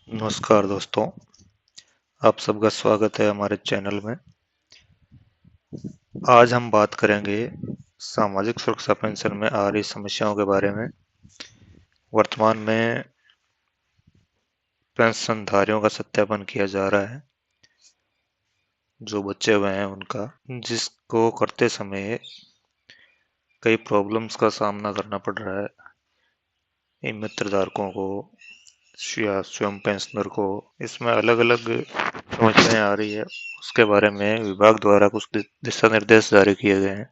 नमस्कार दोस्तों, आप सबका स्वागत है हमारे चैनल में। आज हम बात करेंगे सामाजिक सुरक्षा पेंशन में आ रही समस्याओं के बारे में। वर्तमान में पेंशनधारियों का सत्यापन किया जा रहा है, जो बचे हुए हैं उनका, जिसको करते समय कई प्रॉब्लम्स का सामना करना पड़ रहा है इन मित्रधारकों को या स्वयं पेंशनर को। इसमें अलग अलग समस्याएं आ रही है, उसके बारे में विभाग द्वारा कुछ दिशा निर्देश जारी किए गए हैं।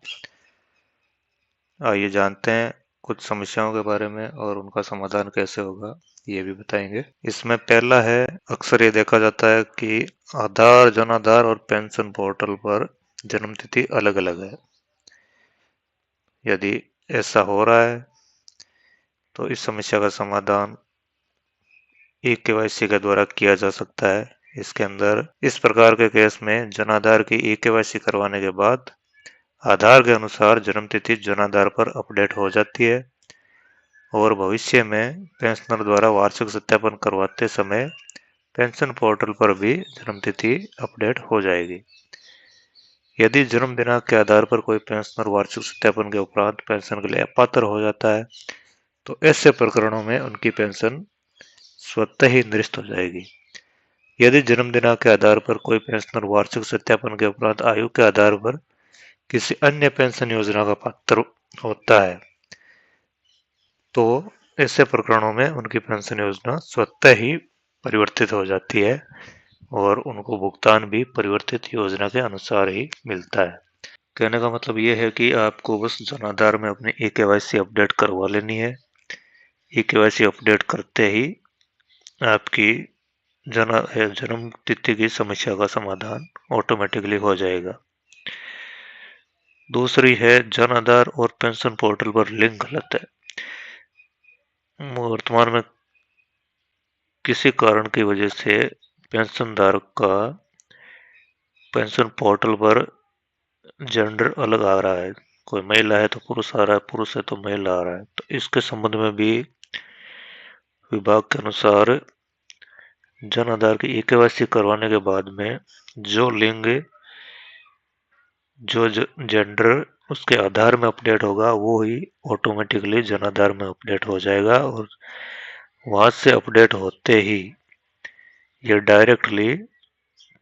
आइए जानते हैं कुछ समस्याओं के बारे में और उनका समाधान कैसे होगा, ये भी बताएंगे। इसमें पहला है, अक्सर ये देखा जाता है कि आधार, जन आधार और पेंशन पोर्टल पर जन्म तिथि अलग अलग है। यदि ऐसा हो रहा है तो इस समस्या का समाधान ई केवाईसी के द्वारा किया जा सकता है। इसके अंदर इस प्रकार के केस में जन आधार की ई केवाईसी करवाने के बाद आधार के अनुसार जन्म तिथि जन आधार पर अपडेट हो जाती है और भविष्य में पेंशनर द्वारा वार्षिक सत्यापन करवाते समय पेंशन पोर्टल पर भी जन्म तिथि अपडेट हो जाएगी। यदि जन्म दिनांक के आधार पर कोई पेंशनर वार्षिक सत्यापन के उपरांत पेंशन के लिए अपात्र हो जाता है तो ऐसे प्रकरणों में उनकी पेंशन स्वतः ही निरस्त हो जाएगी। यदि जन्म दिनांक के आधार पर कोई पेंशनर वार्षिक सत्यापन के उपरांत आयु के आधार पर किसी अन्य पेंशन योजना का पात्र होता है तो ऐसे प्रकरणों में उनकी पेंशन योजना स्वतः ही परिवर्तित हो जाती है और उनको भुगतान भी परिवर्तित योजना के अनुसार ही मिलता है। कहने का मतलब ये है कि आपको बस जन आधार में अपनी ई केवाईसी अपडेट करवा लेनी है। ई केवाईसी अपडेट करते ही आपकी जन्म तिथि की समस्या का समाधान ऑटोमेटिकली हो जाएगा। दूसरी है, जन आधार और पेंशन पोर्टल पर लिंक गलत है। वर्तमान में किसी कारण की वजह से पेंशन धारक का पेंशन पोर्टल पर जेंडर अलग आ रहा है। कोई महिला है तो पुरुष आ रहा है, पुरुष है तो महिला आ रहा है। तो इसके संबंध में भी विभाग के अनुसार जन आधार की ई केवाईसी करवाने के बाद में जो लिंग, जो जेंडर उसके आधार में अपडेट होगा वो ही ऑटोमेटिकली जन आधार में अपडेट हो जाएगा और वहां से अपडेट होते ही ये डायरेक्टली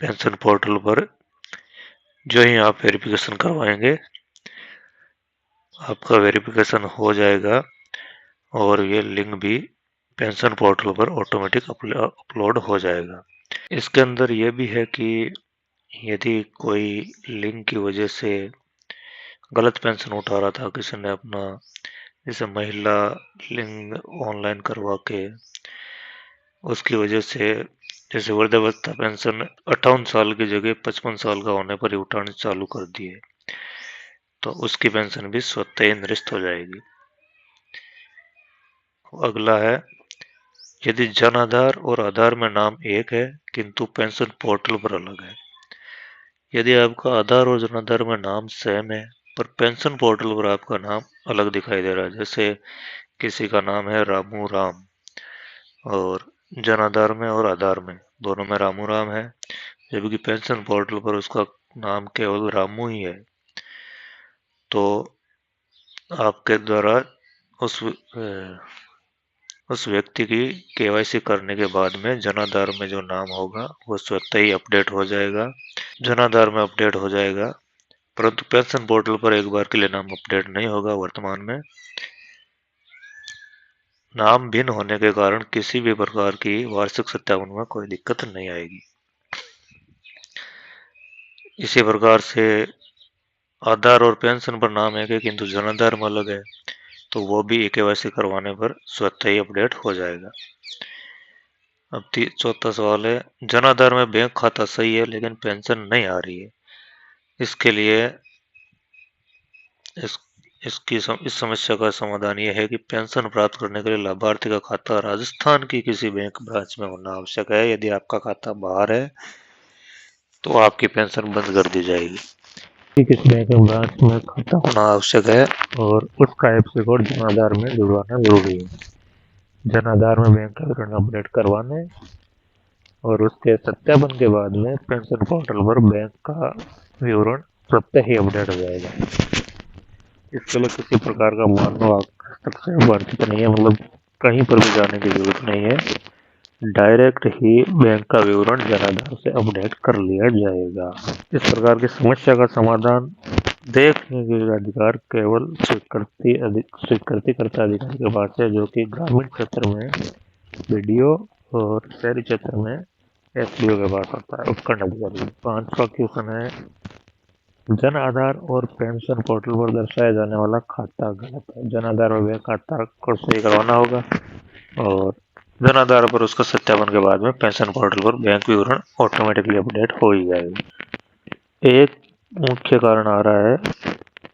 पेंशन पोर्टल पर जो ही आप वेरिफिकेशन करवाएंगे आपका वेरिफिकेशन हो जाएगा और ये लिंक भी पेंशन पोर्टल पर ऑटोमेटिक अपलोड हो जाएगा। इसके अंदर ये भी है कि यदि कोई लिंक की वजह से गलत पेंशन उठा रहा था, किसी ने अपना जैसे महिला लिंक ऑनलाइन करवा के उसकी वजह से जैसे वृद्धावस्था पेंशन 58 साल की जगह 55 साल का होने पर ही उठाने चालू कर दिए तो उसकी पेंशन भी स्वतः ही निरस्त हो जाएगी। अगला है, यदि जन आधार और आधार में नाम एक है किंतु पेंशन पोर्टल पर अलग है। यदि आपका आधार और जन आधार में नाम सेम है पर पेंशन पोर्टल पर आपका नाम अलग दिखाई दे रहा है, जैसे किसी का नाम है रामू राम और जन आधार में और आधार में दोनों में रामू राम है, जबकि पेंशन पोर्टल पर उसका नाम केवल रामू ही है, तो आपके द्वारा उस व्यक्ति की केवाईसी करने के बाद में जन आधार में जो नाम होगा वो स्वतः ही अपडेट हो जाएगा, जन आधार में अपडेट हो जाएगा, परंतु पेंशन पोर्टल पर एक बार के लिए नाम अपडेट नहीं होगा। वर्तमान में नाम भिन्न होने के कारण किसी भी प्रकार की वार्षिक सत्यापन में कोई दिक्कत नहीं आएगी। इसी प्रकार से आधार और पेंशन पर नाम एक है किंतु जन आधार में अलग है तो वो भी केवाईसी करवाने पर स्वतः ही अपडेट हो जाएगा। अब चौथा सवाल है, जन आधार में बैंक खाता सही है लेकिन पेंशन नहीं आ रही है। इसके लिए इस इस समस्या का समाधान ये है कि पेंशन प्राप्त करने के लिए लाभार्थी का खाता राजस्थान की किसी बैंक ब्रांच में होना आवश्यक है। यदि आपका खाता बाहर है तो आपकी पेंशन बंद कर दी जाएगी। किस बैंक ब्रांच में खाता होना आवश्यक है और उसका एप्स कोड जन आधार में जुड़वाना जरूरी है। जन आधार में बैंक का विवरण अपडेट करवाने और उसके सत्यापन के बाद में पेंशन पोर्टल पर बैंक का विवरण स्वतः ही अपडेट हो जाएगा। इसके लिए किसी प्रकार का मानव हस्तक्षेप वर्जित नहीं है, मतलब कहीं पर भी जाने की जरूरत नहीं है। डायरेक्ट ही बैंक का विवरण जनाधार से अपडेट कर लिया जाएगा। इस प्रकार की समस्या का समाधान देखने के अधिकार केवल स्वीकृतिकर्ता अधिकारी के पास है, जो कि ग्रामीण क्षेत्र में बीडीओ और शहरी क्षेत्र में एसडीओ के पास होता है, उपखंड अधिकारी। 5वां क्वेश्चन है, जन आधार और पेंशन पोर्टल पर दर्शाया जाने वाला खाता गलत है। जन आधार और बैंक खाता को सही करवाना होगा और जन आधार पर उसका सत्यापन के बाद में पेंशन पोर्टल पर बैंक विवरण ऑटोमेटिकली अपडेट हो ही जाएगा। एक मुख्य कारण आ रहा है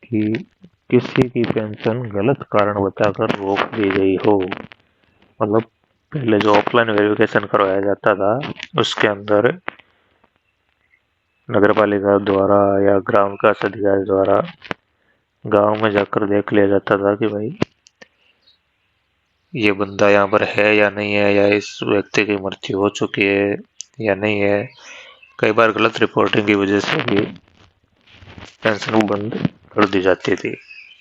कि किसी की पेंशन गलत कारण बताकर रोक दी गई हो। मतलब पहले जो ऑफलाइन वेरिफिकेशन करवाया जाता था उसके अंदर नगर पालिका द्वारा या ग्राम विकास अधिकारी द्वारा गांव में जाकर देख लिया जाता था कि भाई ये बंदा यहाँ पर है या नहीं है, या इस व्यक्ति की मृत्यु हो चुकी है या नहीं है। कई बार गलत रिपोर्टिंग की वजह से भी पेंशन बंद कर दी जाती थी,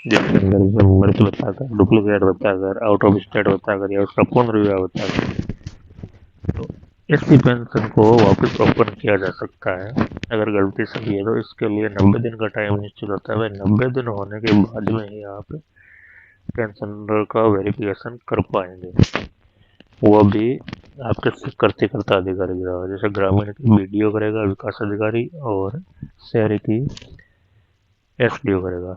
जिसके अंदर मृत बताकर, डुप्लीकेट बताकर, आउट ऑफ स्टेट बताकर या उसका पूर्ण विवाह बताकर तो इसकी पेंशन को वापस ओपन किया जा सकता है अगर गलती से भी है। तो इसके लिए 90 दिन का टाइम निश्चित होता है। 90 दिन होने के बाद में ही आप पेंशनर का वेरिफिकेशन कर पाएंगे, वो भी आपके स्वीकृतिकर्ता अधिकारी के द्वारा। जैसे ग्रामीण की बीडीओ करेगा विकास अधिकारी और शहरी की एसडीओ करेगा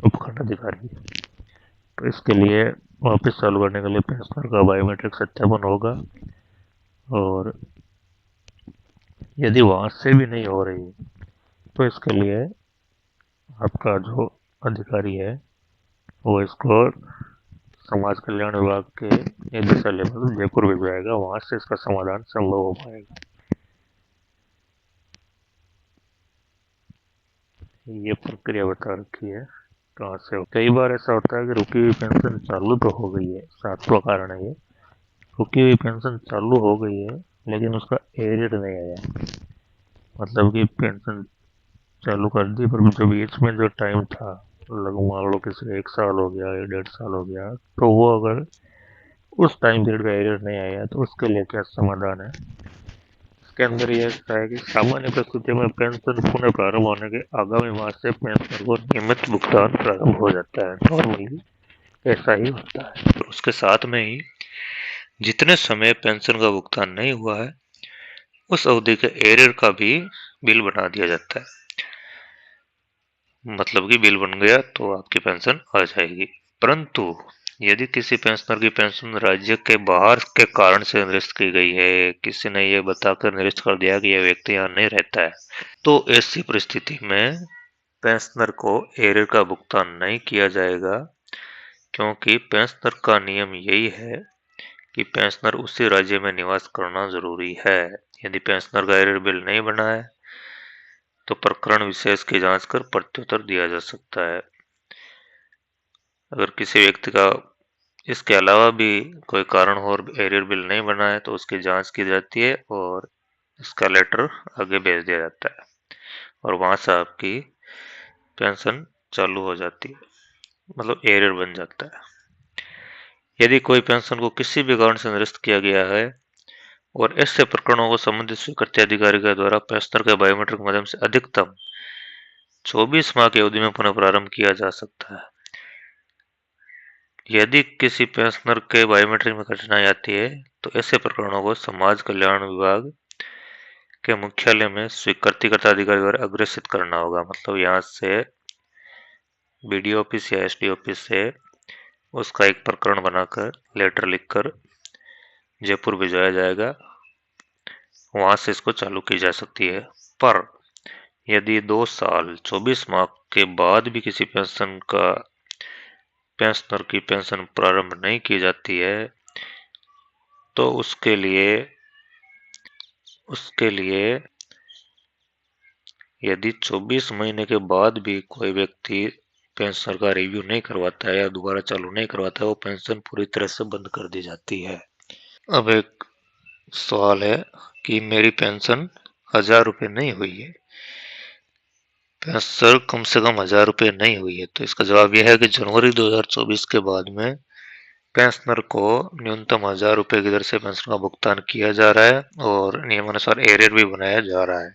उपखंड अधिकारी। तो इसके लिए वापस चालू करने के लिए पेंशनर का बायोमेट्रिक सत्यापन होगा, और यदि वहां से भी नहीं हो रही तो इसके लिए आपका जो अधिकारी है वो इसको समाज कल्याण विभाग के निदेशालय में जयपुर भिजवाएगा, वहां से इसका समाधान संभव हो पाएगा। ये प्रक्रिया बता रखी है कहाँ से। कई बार ऐसा होता है कि रुकी हुई पेंशन चालू तो हो गई है, 7वां कारण है ये, रुकी हुई पेंशन चालू हो गई है लेकिन उसका एरियर नहीं आया। मतलब कि पेंशन चालू कर दी पर जो बीच में जो टाइम था, लगभग मान लो किसी 1 साल हो गया या 1.5 साल हो गया, तो वो अगर उस टाइम पीरियड का एरियर नहीं आया तो उसके लिए क्या समाधान है। इसके अंदर यह है कि सामान्य परिस्थितियों में पेंशन पुनः प्रारंभ होने के आगामी मास से पेंशन को नियमित भुगतान प्रारंभ हो जाता है। नॉर्मली ऐसा ही होता है। और उसके साथ में ही जितने समय पेंशन का भुगतान नहीं हुआ है उस अवधि के एरियर का भी बिल बना दिया जाता है। मतलब कि बिल बन गया तो आपकी पेंशन आ जाएगी। परंतु यदि किसी पेंशनर की पेंशन राज्य के बाहर के कारण से निरस्त की गई है, किसी ने ये बताकर निरस्त कर दिया कि यह व्यक्ति यहाँ नहीं रहता है, तो ऐसी परिस्थिति में पेंशनर को एरियर का भुगतान नहीं किया जाएगा, क्योंकि पेंशनर का नियम यही है कि पेंशनर उसी राज्य में निवास करना जरूरी है। यदि पेंशनर का एरियर बिल नहीं बना है तो प्रकरण विशेष की जांच कर प्रत्युत्तर दिया जा सकता है। अगर किसी व्यक्ति का इसके अलावा भी कोई कारण हो और एरियर बिल नहीं बना है तो उसकी जांच की जाती है और इसका लेटर आगे भेज दिया जाता है और वहां से आपकी पेंशन चालू हो जाती है, मतलब एरियर बन जाता है। यदि कोई पेंशन को किसी भी कारण से निरस्त किया गया है और ऐसे प्रकरणों को संबंधित स्वीकृति अधिकारी के द्वारा पेंशनर के बायोमेट्रिक माध्यम से अधिकतम 24 माह की अवधि में पुनः प्रारंभ किया जा सकता है। यदि किसी पेंशनर के बायोमेट्रिक में कठिनाई आती है तो ऐसे प्रकरणों को समाज कल्याण विभाग के मुख्यालय में स्वीकृतिकर्ता अधिकारी द्वारा अग्रेसित करना होगा। मतलब यहाँ से बीडीओ ऑफिस या एसडी ऑफिस से उसका एक प्रकरण बनाकर लेटर लिखकर जयपुर भिजवाया जाएगा, वहां से इसको चालू की जा सकती है। पर यदि 2 साल 24 माह के बाद भी किसी पेंशनर की पेंशन प्रारंभ नहीं की जाती है तो उसके लिए यदि 24 महीने के बाद भी कोई व्यक्ति पेंशन का रिव्यू नहीं करवाता है या दोबारा चालू नहीं करवाता है, वो पेंशन पूरी तरह से बंद कर दी जाती है। अब एक सवाल है कि मेरी पेंशन 1000 रुपये नहीं हुई है, पेंशन कम से कम 1000 रुपये नहीं हुई है। तो इसका जवाब यह है कि जनवरी 2024 के बाद में पेंशनर को न्यूनतम 1000 रुपये की दर से पेंशन का भुगतान किया जा रहा है और नियमानुसार एरियर भी बनाया जा रहा है।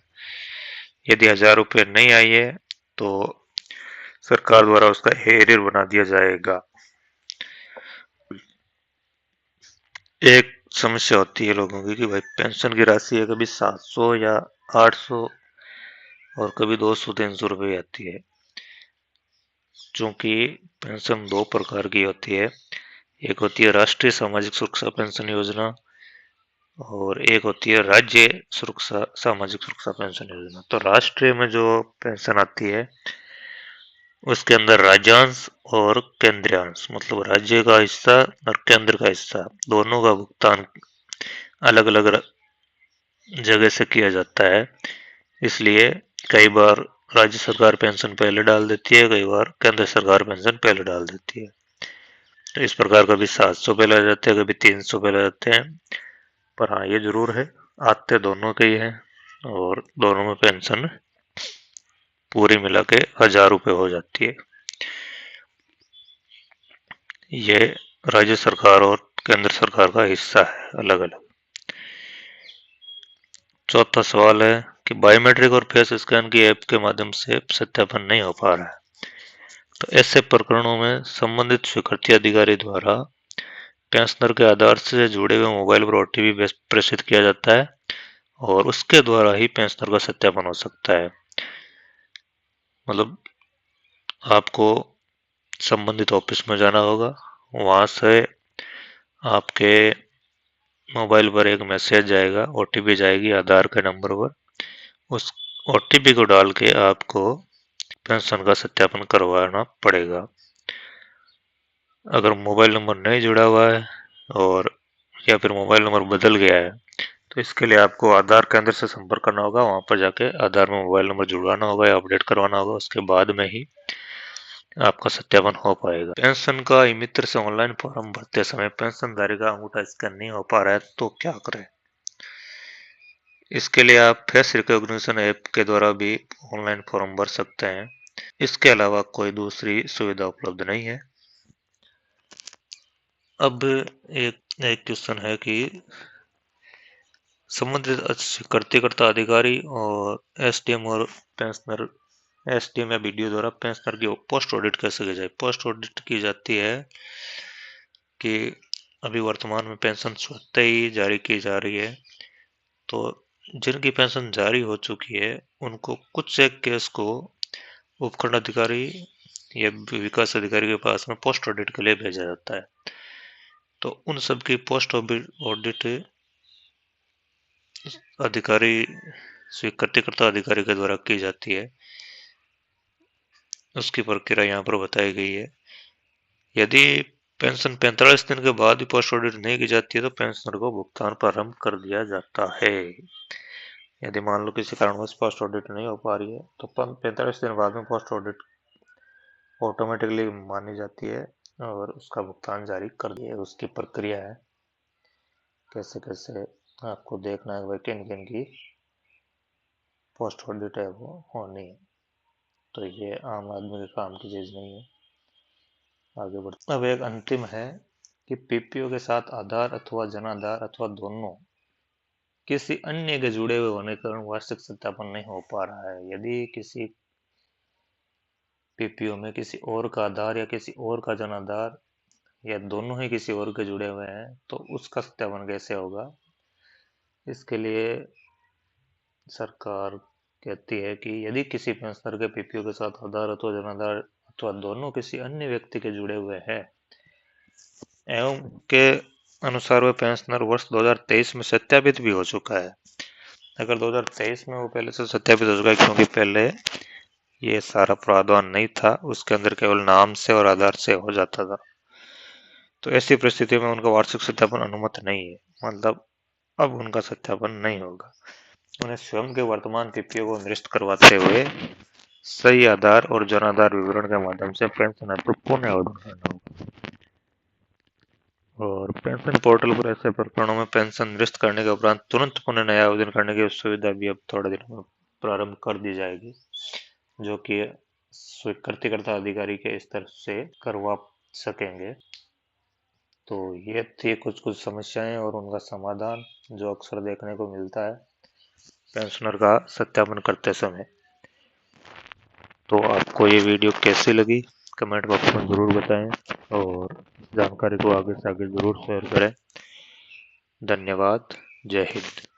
यदि 1000 रुपये नहीं आई है तो सरकार द्वारा उसका एरियर बना दिया जाएगा। एक समस्या होती है लोगों की कि भाई पेंशन की राशि है कभी 700 या 800 और कभी 200-300 रुपये आती है। चूंकि पेंशन दो प्रकार की होती है, एक होती है राष्ट्रीय सामाजिक सुरक्षा पेंशन योजना और एक होती है राज्य सुरक्षा सामाजिक सुरक्षा पेंशन योजना। तो राष्ट्रीय में जो पेंशन आती है उसके अंदर राज्यांश और केंद्रीयांश, मतलब राज्य का हिस्सा और केंद्र का हिस्सा दोनों का भुगतान अलग अलग जगह से किया जाता है। इसलिए कई बार राज्य सरकार पेंशन पहले डाल देती है, कई बार केंद्र सरकार पेंशन पहले डाल देती है। तो इस प्रकार कभी 700 पहले आ जाते हैं, कभी 300 पहले आ जाते हैं। पर हाँ, ये जरूर है आते दोनों के ही हैं और दोनों में पेंशन पूरी मिला के 1000 रुपये हो जाती है। ये राज्य सरकार और केंद्र सरकार का हिस्सा है अलग अलग। चौथा सवाल है कि बायोमेट्रिक और फेस स्कैन की ऐप के माध्यम से सत्यापन नहीं हो पा रहा है। तो ऐसे प्रकरणों में संबंधित स्वीकृति अधिकारी द्वारा पेंशनर के आधार से जुड़े हुए मोबाइल पर ओटीपी प्रेषित किया जाता है और उसके द्वारा ही पेंशनर का सत्यापन हो सकता है। मतलब आपको संबंधित ऑफिस में जाना होगा, वहां से आपके मोबाइल पर एक मैसेज जाएगा, ओटीपी जाएगी आधार के नंबर पर। उस ओटीपी को डाल के आपको पेंशन का सत्यापन करवाना पड़ेगा। अगर मोबाइल नंबर नहीं जुड़ा हुआ है और या फिर मोबाइल नंबर बदल गया है तो इसके लिए आपको आधार केंद्र से संपर्क करना होगा। वहां पर जाके आधार में मोबाइल नंबर जुड़वाना होगा या अपडेट करवाना होगा, उसके बाद में ही आपका सत्यापन हो पाएगा। पेंशन का ई मित्र से ऑनलाइन फॉर्म भरते समय पेंशनधारी का अंगूठा स्कैन नहीं हो पा रहा है तो क्या करें? इसके लिए आप फेस रिकॉग्निशन ऐप के द्वारा भी ऑनलाइन फॉर्म भर सकते हैं। इसके अलावा कोई दूसरी सुविधा उपलब्ध नहीं है। अब एक क्वेश्चन है कि संबंधित स्वीकृतिकर्ता अधिकारी और एसडीएम और पेंशनर एसडीएम या बीडीओ द्वारा पेंशनर की पोस्ट ऑडिट कैसे की जाए? पोस्ट ऑडिट की जाती है कि अभी वर्तमान में पेंशन स्वतः ही जारी की जा रही है, तो जिनकी पेंशन जारी हो चुकी है उनको कुछ एक केस को उपखंड अधिकारी या विकास अधिकारी के पास में पोस्ट ऑडिट के लिए भेजा जाता है। तो उन सब की पोस्ट ऑडिट अधिकारी स्वीकृतिकर्ता अधिकारी के द्वारा की जाती है। उसकी प्रक्रिया यहाँ पर बताई गई है। यदि पेंशन 45 दिन के बाद भी पोस्ट ऑडिट नहीं की जाती है तो पेंशनर को भुगतान प्रारंभ कर दिया जाता है। यदि मान लो किसी कारणवश पोस्ट ऑडिट नहीं हो पा रही है तो 45 दिन बाद में पोस्ट ऑडिट ऑटोमेटिकली मानी जाती है और उसका भुगतान जारी कर दिया। उसकी प्रक्रिया है, कैसे कैसे आपको देखना है भाई किन किन की पोस्ट ऑडिट है वो होनी है। तो ये आम आदमी के काम की चीज नहीं है। आगे बढ़ते अब एक अंतिम है कि पीपीओ के साथ आधार अथवा जनाधार अथवा दोनों किसी अन्य के जुड़े हुए होने के कारण वार्षिक सत्यापन नहीं हो पा रहा है। यदि किसी पीपीओ में किसी और का आधार या किसी और का जनाधार या दोनों ही किसी और के जुड़े हुए हैं तो उसका सत्यापन कैसे होगा? इसके लिए सरकार कहती है कि यदि किसी पेंशनर के पीपीओ के साथ आधार अथवा जनाधार अथवा दोनों किसी अन्य व्यक्ति के जुड़े हुए हैं एवं के अनुसार वह पेंशनर वर्ष 2023 में सत्यापित भी हो चुका है। अगर 2023 में वो पहले से सत्यापित हो चुका है, क्योंकि पहले ये सारा प्रावधान नहीं था, उसके अंदर केवल नाम से और आधार से हो जाता था, तो ऐसी परिस्थिति में उनका वार्षिक सत्यापन अनुमत नहीं है। मतलब अब उनका सत्यापन नहीं होगा। उन्हें स्वयं के वर्तमान पीपीओ को निरस्त करवाते हुए सही आधार और जनाधार विवरण के माध्यम से पेंशन हेतु पुनः आवेदन करना होगा। और पेंशन पोर्टल पर ऐसे प्रकरणों में पेंशन निरस्त करने के उपरांत तुरंत पुनः नया आवेदन करने की सुविधा भी अब थोड़े दिनों में प्रारंभ कर दी जाएगी, जो कि स्वीकृतिकर्ता अधिकारी के स्तर से करवा सकेंगे। तो ये थी कुछ कुछ समस्याएं और उनका समाधान जो अक्सर देखने को मिलता है पेंशनर का सत्यापन करते समय। तो आपको ये वीडियो कैसी लगी कमेंट बॉक्स में ज़रूर बताएं और जानकारी को आगे से आगे ज़रूर शेयर करें। धन्यवाद। जय हिंद।